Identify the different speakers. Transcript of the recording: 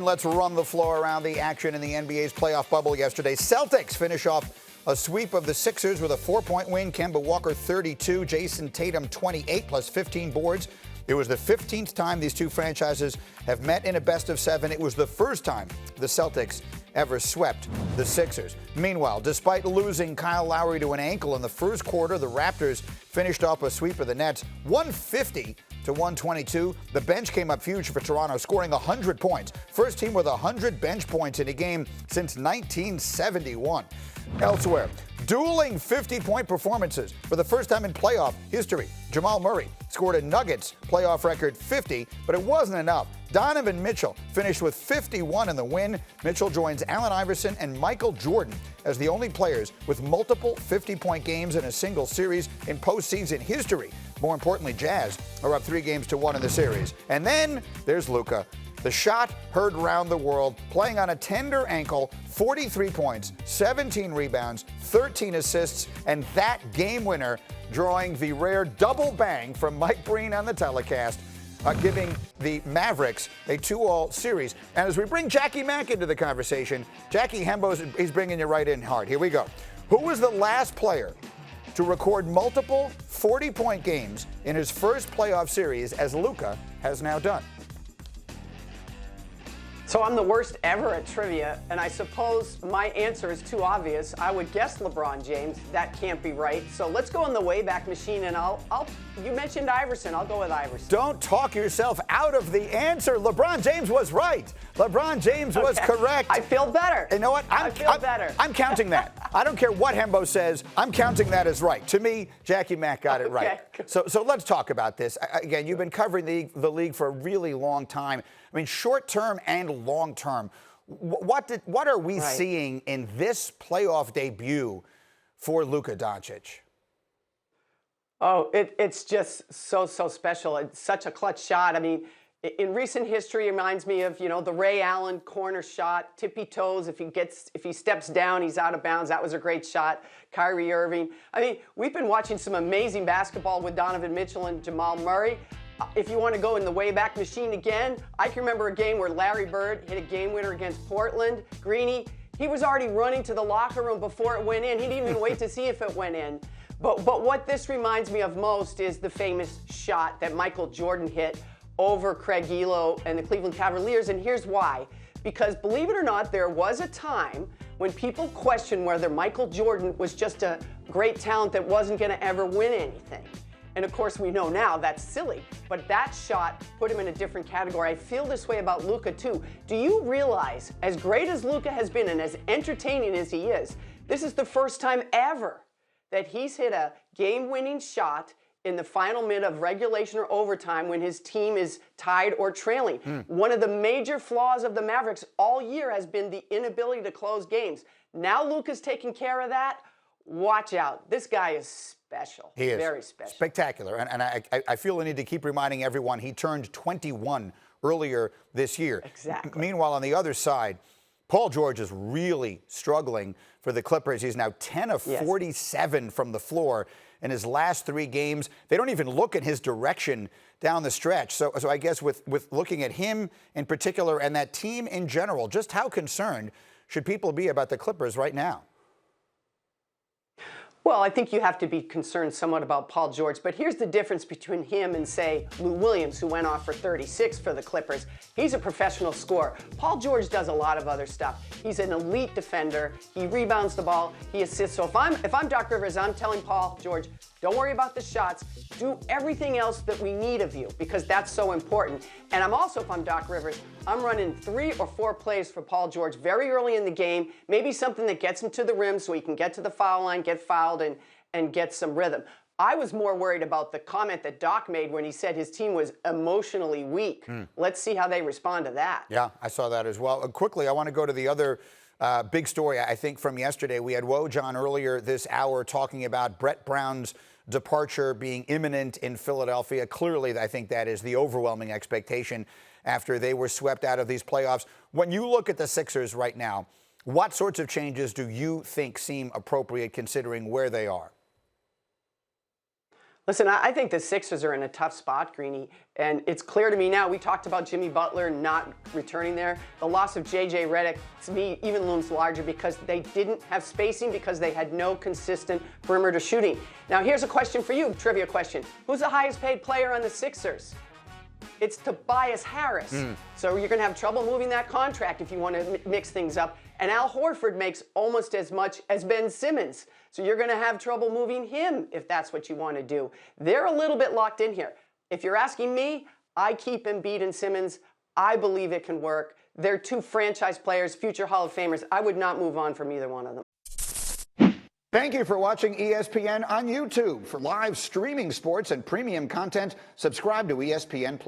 Speaker 1: Let's run the floor around the action in the NBA's playoff bubble yesterday. Celtics finish off a sweep of the Sixers with a 4-point win. Kemba Walker 32, Jason Tatum 28 plus 15 boards. It was the 15th time these two franchises have met in a best-of-7. It was the first time the Celtics ever swept the Sixers. Meanwhile, despite losing Kyle Lowry to an ankle in the first quarter, the Raptors finished off a sweep of the Nets 150 to 122. The bench came up huge for Toronto, scoring 100 points. First team with 100 bench points in a game since 1971. Elsewhere, dueling 50-point performances for the first time in playoff history. Jamal Murray scored a Nuggets playoff record 50, but it wasn't enough. Donovan Mitchell finished with 51 in the win. Mitchell joins Allen Iverson and Michael Jordan as the only players with multiple 50-point games in a single series in postseason history. More importantly, Jazz are up 3-1 in the series. And then there's Luka. The shot heard around the world, playing on a tender ankle, 43 points, 17 rebounds, 13 assists, and that game winner, drawing the rare double bang from Mike Breen on the telecast, giving the Mavericks a 2-all series. And as we bring Jackie Mac into the conversation, Jackie Hembo's, he's bringing you right in hard. Here we go. Who was the last player to record multiple 40-point games in his first playoff series, as Luka has now done?
Speaker 2: So I'm the worst ever at trivia, and I suppose my answer is too obvious. I would guess LeBron James. That can't be right. So let's go in the Wayback Machine, and you mentioned Iverson. I'll go with Iverson.
Speaker 1: Don't talk yourself out of the answer. LeBron James was right. LeBron James was correct.
Speaker 2: I feel better.
Speaker 1: You know what?
Speaker 2: I feel better.
Speaker 1: I'm counting that. I don't care what Hembo says. I'm counting that as right. To me, Jackie Mac got it right. So let's talk about this. Again, you've been covering the league for a really long time. I mean, short term and long term. What are we seeing in this playoff debut for Luka Doncic?
Speaker 2: Oh, it's just so special. It's such a clutch shot. I mean, in recent history, it reminds me of, the Ray Allen corner shot, tippy toes. If he steps down, he's out of bounds. That was a great shot. Kyrie Irving. I mean, we've been watching some amazing basketball with Donovan Mitchell and Jamal Murray. If you want to go in the Wayback Machine again, I can remember a game where Larry Bird hit a game winner against Portland. Greeny, he was already running to the locker room before it went in. He didn't even wait to see if it went in. But what this reminds me of most is the famous shot that Michael Jordan hit over Craig Elo and the Cleveland Cavaliers, and here's why. Because believe it or not, there was a time when people questioned whether Michael Jordan was just a great talent that wasn't going to ever win anything. And of course, we know now that's silly, but that shot put him in a different category. I feel this way about Luka too. Do you realize, as great as Luka has been and as entertaining as he is, this is the first time ever that he's hit a game-winning shot in the final minute of regulation or overtime when his team is tied or trailing. One of the major flaws of the Mavericks all year has been the inability to close games. Now Luka's taking care of that. Watch out. This guy is special.
Speaker 1: He is
Speaker 2: very special.
Speaker 1: Spectacular. And I feel the need to keep reminding everyone he turned 21 earlier this year.
Speaker 2: Exactly.
Speaker 1: Meanwhile, on the other side, Paul George is really struggling for the Clippers. He's now 10 of 47 from the floor in his last 3 games. They don't even look in his direction down the stretch. So I guess with looking at him in particular and that team in general, just how concerned should people be about the Clippers right now?
Speaker 2: Well, I think you have to be concerned somewhat about Paul George, but here's the difference between him and, say, Lou Williams, who went off for 36 for the Clippers. He's a professional scorer. Paul George does a lot of other stuff. He's an elite defender. He rebounds the ball. He assists. So if I'm Doc Rivers, I'm telling Paul George, don't worry about the shots. Do everything else that we need of you, because that's so important. And I'm also, if I'm Doc Rivers, I'm running 3 or 4 plays for Paul George very early in the game, maybe something that gets him to the rim so he can get to the foul line, get fouled, and get some rhythm. I was more worried about the comment that Doc made when he said his team was emotionally weak. Let's see how they respond to that.
Speaker 1: Yeah, I saw that as well. Quickly, I want to go to the other big story, I think, from yesterday. We had Woj earlier this hour talking about Brett Brown's departure being imminent in Philadelphia. Clearly, I think that is the overwhelming expectation after they were swept out of these playoffs. When you look at the Sixers right now, what sorts of changes do you think seem appropriate considering where they are?
Speaker 2: Listen, I think the Sixers are in a tough spot, Greeny, and it's clear to me now. We talked about Jimmy Butler not returning there. The loss of J.J. Redick, to me, even looms larger because they didn't have spacing because they had no consistent perimeter shooting. Now, here's a question for you, trivia question. Who's the highest paid player on the Sixers? It's Tobias Harris. So you're going to have trouble moving that contract if you want to mix things up. And Al Horford makes almost as much as Ben Simmons. So you're going to have trouble moving him if that's what you want to do. They're a little bit locked in here. If you're asking me, I keep Embiid and Simmons. I believe it can work. They're two franchise players, future Hall of Famers. I would not move on from either one of them.
Speaker 1: Thank you for watching ESPN on YouTube. For live streaming sports and premium content, subscribe to ESPN+.